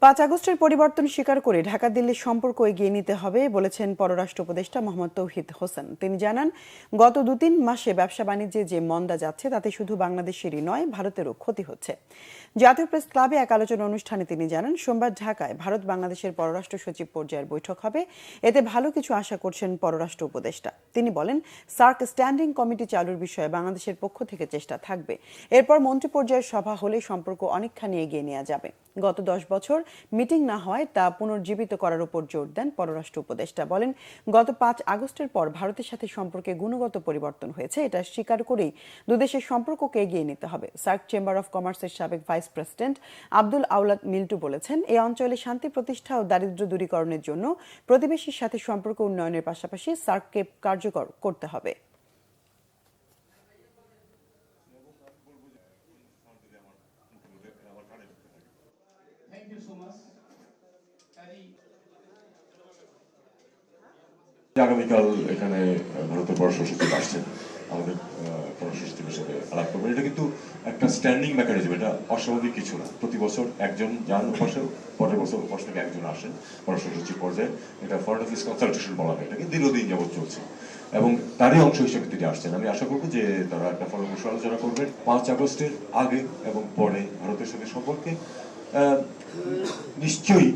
5 আগস্টের পরিবর্তন স্বীকার করে ঢাকা দিল্লির সম্পর্ক এগিয়ে নিতে হবে বলেছেন পররাষ্ট্র উপদেষ্টা মোহাম্মদ তৌহিদ হোসেন। তিনি জানান, গত 2-3 মাসে ব্যবসা বাণিজ্যে যে মন্দা যাচ্ছে তাতে শুধু বাংলাদেশেরই নয়, ভারতেরও ক্ষতি হচ্ছে। জাতীয় প্রেস ক্লাবে এক আলোচনা অনুষ্ঠানে তিনি জানান, সোমবার ঢাকায় ভারত বাংলাদেশের পররাষ্ট্র সচিব পর্যায়ের বৈঠক হবে। এতে ভালো কিছু আশা করছেন পররাষ্ট্র উপদেষ্টা। তিনি বলেন, সার্ক স্ট্যান্ডিং কমিটি চালুর বিষয়ে বাংলাদেশের পক্ষ থেকে চেষ্টা থাকবে। এরপর মন্ত্রী পর্যায়ের সভা হলে সম্পর্ক অনেকখানি এগিয়ে নেওয়া যাবে। গত 10 বছর মিটিং না হয় তা পুনর্জীবিত করার উপর জোর দেন পররাষ্ট্র উপদেষ্টা। বলেন, গত 5 আগস্টের পর ভারতের সাথে সম্পর্কে গুণগত পরিবর্তন হয়েছে, এটা স্বীকার করেই দুদেশের সম্পর্ককে এগিয়ে নিতে হবে। সার্ক চেম্বার অব কমার্সের সাবেক ভাইস প্রেসিডেন্ট আব্দুল আওলাদ মিল্টু বলেছেন, এই অঞ্চলে শান্তি প্রতিষ্ঠা ও দারিদ্র্য দূরীকরণের জন্য প্রতিবেশীর সাথে সম্পর্ক উন্নয়নের পাশাপাশি সার্ককে কার্যকর করতে হবে। Thank you so much. আগামীকাল এখানে ভারতের পররাষ্ট্র সচিব আসছেন, আমাদের পররাষ্ট্র সচিবের সাথে আলাপ করবেন। এটা কিন্তু একটা স্ট্যান্ডিং মেকানিজম, এটা অস্বাভাবিক কিছু না। প্রতি বছর একজন যান ওপাশে, পরের বছর ওপাশ থেকে একজন আসেন পররাষ্ট্র সচিব পর্যায়ে। এটা ফরেন অফিস কনসালটেশন বলা হয়, এটাকে দীর্ঘদিন যাবৎ চলছে এবং তারই অংশ হিসেবে তিনি আসছেন। আমি আশা করবো যে তারা একটা ফলপ্রসূ আলোচনা করবেন। 5 আগস্টের আগে এবং পরে ভারতের সাথে সম্পর্কে নিশ্চয়ই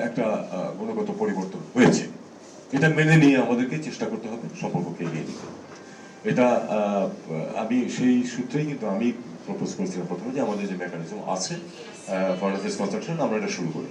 একটা গুণগত পরিবর্তন হয়েছে। এটা মেনে নিয়ে আমাদেরকে চেষ্টা করতে হবে সম্পর্ককে এগিয়ে নিতে। এটা আমি সেই সূত্রেই কিন্তু আমি প্রপোজ করেছিলাম প্রথমে যে আমাদের যে মেকানিজম আছে ফরেন অ্যাফেয়ার্স কনসালটেশন, আমরা এটা শুরু করি।